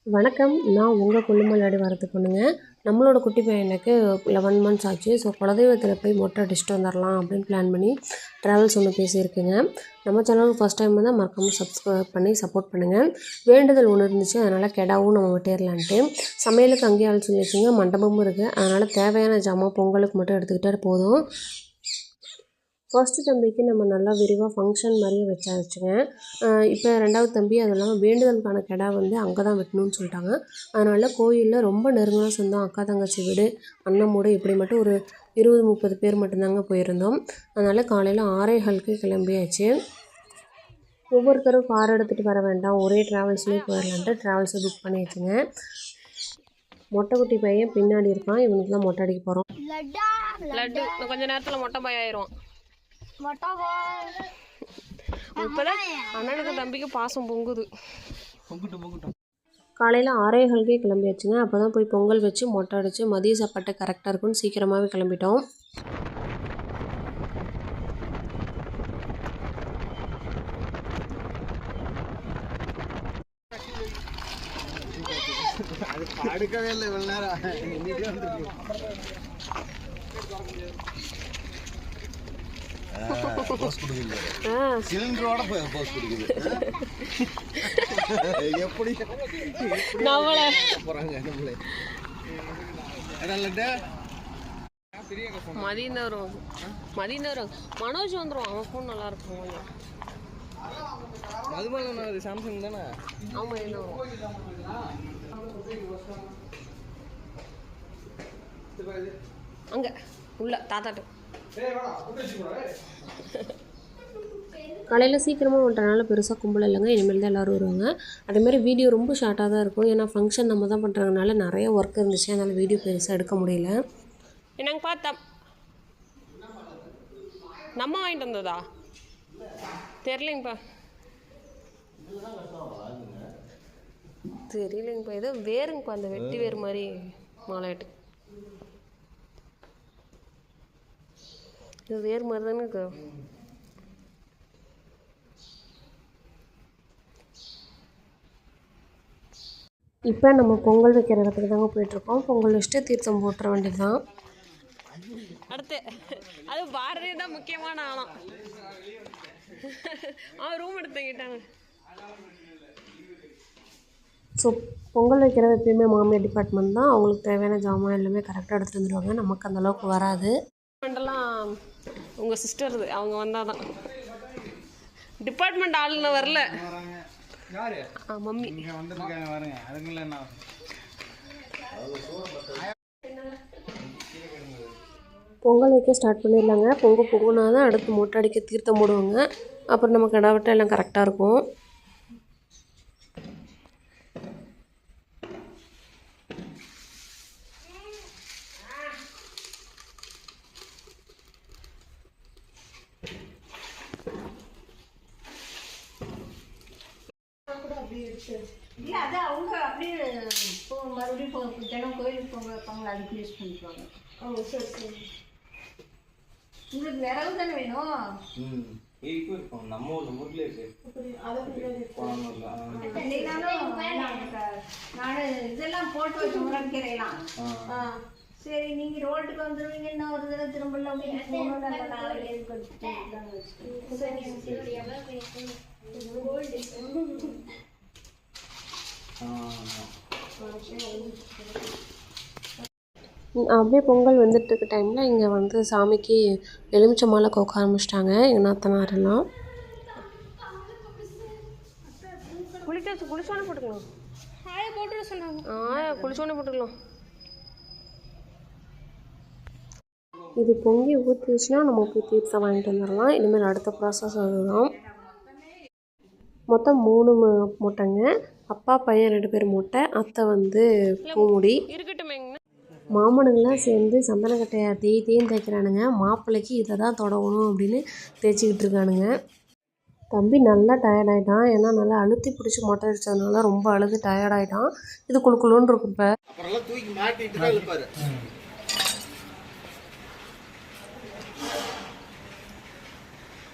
வணக்கம். நான் உங்கள் கொல்லுமலாடி வரது பொண்ணுங்க. நம்மளோட குட்டி பையனுக்கு 11 மந்த்ஸ் ஆச்சு. ஸோ குலதெய்வத்தில் போய் மொட்டை அடிச்சுட்டு வந்துடலாம் அப்படின்னு பிளான் பண்ணி ட்ராவல்ஸ் ஒன்று பேசியிருக்குங்க. நம்ம சேனலுக்கு ஃபஸ்ட் டைம் தான் மறக்காமல் சப்ஸ்கிரைப் பண்ணி சப்போர்ட் பண்ணுங்கள். வேண்டுதல் ஒன்று இருந்துச்சு, அதனால் கெடாவும் நம்ம வெட்டிடலான்ட்டு. சமையலுக்கு அங்கேயே ஆள் சொல்லிச்சுங்க, மண்டபமும் இருக்குது. அதனால் தேவையான ஜாமான் பொங்கலுக்கு மட்டும் எடுத்துக்கிட்டே போதும். ஃபர்ஸ்ட்டு தம்பிக்கு நம்ம நல்லா விரிவாக ஃபங்க்ஷன் மாதிரியே வச்சாச்சுங்க. இப்போ ரெண்டாவது தம்பி அது இல்லாமல் வேண்டுதலுக்கான கெடா வந்து அங்கே தான் வெட்டணும்னு சொல்லிட்டாங்க. அதனால் கோயிலில் ரொம்ப நெருங்கின சொந்தம், அக்கா தங்கச்சி வீடு, அண்ணன் மூடு இப்படி மட்டும் ஒரு 20-30 பேர் மட்டும்தாங்க போயிருந்தோம். அதனால் காலையில் 6:15க்கு கிளம்பியாச்சு. ஒவ்வொருத்தரும் கார் எடுத்துகிட்டு வர வேண்டாம், ஒரே ட்ராவல்ஸ்லேயே போயிடலான்ட்டு ட்ராவல்ஸை புக் பண்ணியாச்சுங்க. மொட்டை குட்டி பையன் பின்னாடி இருக்கான், இவனுக்கு தான் மொட்டை அடிக்க போகிறோம். லட்டு கொஞ்ச நேரத்தில் மொட்டை பாய் ஆயிரும். இப்பதான் அண்ணனுக்கு தம்பிக்கு பாசம் பொங்குது. காலையில் 6:15க்கே கிளம்பியாச்சுங்க. அப்போ தான் போய் பொங்கல் வச்சு மொட்டை அடித்து மதிய சாப்பாட்டை கரெக்டாக இருக்குன்னு சீக்கிரமாகவே கிளம்பிட்டோம். அடுக்கவே இல்லை இவ்வளோ நேரம். சிலிண்டரோட போஸ்ட் கொடுக்குது. எப்படி போறாங்க நம்மளே. மதியம் மனோஜ் வந்துடும். அவன் ஃபோன் நல்லா இருக்கும். அது சாம்சங் தானே. ஆமாம், என்ன அங்கே உள்ள தாத்தாட்டு. காலையில் சீக்கிரமாக வந்துட்டனால பெருசாக கும்பல் இல்லைங்க. இனிமேல் தான் எல்லோரும் வருவாங்க. அதேமாதிரி வீடியோ ரொம்ப ஷார்ட்டாக தான் இருக்கும். ஏன்னா ஃபங்க்ஷன் நம்ம தான் பண்ணுறதுனால நிறைய ஒர்க் இருந்துச்சு. அதனால் வீடியோ பெருசாக எடுக்க முடியல. என்னங்க பார்த்தா நம்ம வாங்கிட்டு வந்ததா தெரியலைங்கப்பா. தெரியலைங்கப்பா, ஏதோ வேறுங்கப்பா, அந்த வெட்டி வேறு மாதிரி மாலையாட்டு. இது வேறு மாதிரி தானே இருக்கு. இப்போ நம்ம பொங்கல் வைக்கிற இடத்துக்கு தாங்க போயிட்டுருக்கோம். பொங்கல் வச்சுட்டு தீர்த்தம் போட்டுற வேண்டியது தான். அடுத்து அது பாரதி தான் முக்கியமான ஆளம். அவன் ரூம் எடுத்துக்கிட்டாங்க. ஸோ பொங்கல் வைக்கிறது எப்பயுமே மாமியார் டிபார்ட்மெண்ட் தான். அவங்களுக்கு தேவையான ஜாமான் எல்லாமே கரெக்டாக எடுத்துகிட்டு வந்துடுவாங்க. நமக்கு அந்தளவுக்கு வராது. டிபார்ட்மெண்ட்டெல்லாம் உங்கள் சிஸ்டர் அவங்க வந்தால் தான். டிபார்ட்மெண்ட் ஆளுன்னு வரல. மம்மி பொங்கல் வைக்க ஸ்டார்ட் பண்ணிடலாங்க. பொங்கினா தான் அடுத்து மொட்டை அடிக்க தீர்த்தம் போடுவாங்க. அப்புறம் நம்ம கடை வெட்ட எல்லாம் கரெக்டாக இருக்கும். இல்லை, அது அவங்க அப்படியே மறுபடியும் தினம் கோயிலுக்கு போங்க வைப்பாங்களா, அதுக்கு யூஸ் பண்ணிக்குவாங்க. ஓ சரி சரி. உங்களுக்கு விரவு தானே வேணும்? நம்ம ஊர்லேயே இருக்கு. நான் இதெல்லாம் போட்டு வச்சு முறைக்கிறேலாம். சரி, நீங்கள் ரோட்டுக்கு வந்துடுவீங்க. இன்னும் ஒரு தடவை திரும்பல அப்படியே பொங்கல் வந்துட்டுருக்க டைமில் இங்கே வந்து சாமிக்கு எலுமிச்சை மாலை கோக்க ஆரம்பிச்சிட்டாங்க எங்கள் நாத்தனாரெல்லாம். குளிச்சோன்னே போட்டுக்கலாம். போட்டு சொன்னாங்க. குளிச்சோன்னே போட்டுக்கலாம். இது பொங்கி ஊற்றிச்சுன்னா நம்ம போய் தீர்த்தம் வாங்கிட்டு வந்துடலாம். இனிமேல் அடுத்த ப்ராசஸ் அதுதான். மொத்தம் 3 மொட்டைங்க. அப்பா பையன் 2 பேர் மொட்டை, அத்தை வந்து பூமுடி. மாமனுங்களாம் சேர்ந்து சந்தனக்கட்டையை தேய்ன்னு தேய்க்கிறானுங்க. மாப்பிள்ளைக்கு இதை தான் தொடங்கணும் அப்படின்னு தேய்ச்சிக்கிட்டு இருக்கானுங்க. தம்பி நல்லா டயர்டாயிட்டான். ஏன்னா நல்லா அழுத்தி பிடிச்சி மொட்டை அடித்ததுனால ரொம்ப அழுது டயர்டாயிட்டான். இது குழுக்குழுன்னு இருக்கும். இப்போ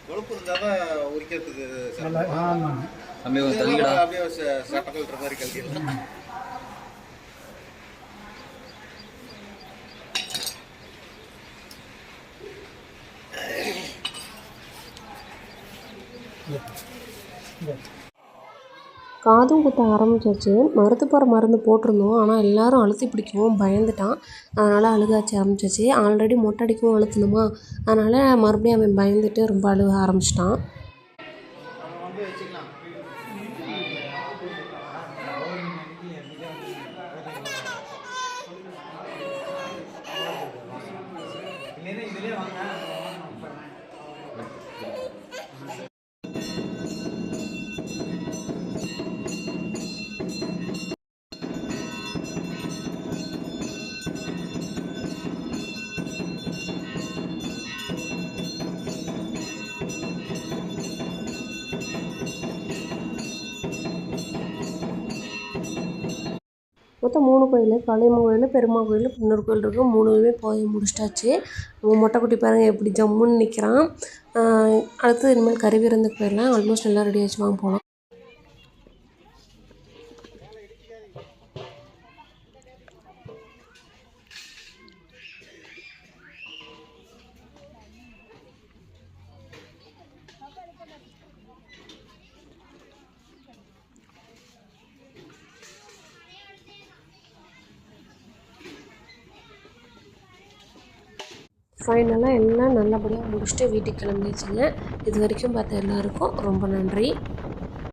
கொழுப்பு இருந்தால் உரிக்கிறதுக்கு சமீபம் தள்ளிடா அப்படியே சட்டை கழுற மாதிரி கழட்டிடலாம். காதும் குத்த ஆரம்பிச்சாச்சு. மருத்து போகிற மருந்து போட்டிருந்தோம். ஆனால் எல்லோரும் அழுத்தி பிடிக்கவும் பயந்துட்டான். அதனால் அழுகாச்சு ஆரம்பிச்சிச்சு. ஆல்ரெடி மொட்டை அடிக்கவும் அழுத்தணுமா, அதனால் மறுபடியும் அவன் பயந்துட்டு ரொம்ப அழுக ஆரம்பிச்சிட்டான். மொத்தம் 3 கோயில், காளியம்மன் கோயில், பெருமாள் கோயில், இன்னொரு கோயில் இருக்குது. 3மே போய் முடிச்சிட்டாச்சு. மொட்டைக்குட்டி பாருங்கள் எப்படி ஜம்முன்னு நிற்கிறான். அடுத்து இனிமேல் கறி விருந்துக்கு போயிடலாம். ஆல்மோஸ்ட் எல்லாம் ரெடி ஆச்சு, வாங்க போகலாம். ஃபைனலாக எல்லாம் நல்லபடியாக முடிச்சுட்டு வீட்டுக்கு கிளம்பிடுச்சுங்க. இது வரைக்கும் பார்த்த எல்லாருக்கும் ரொம்ப நன்றி.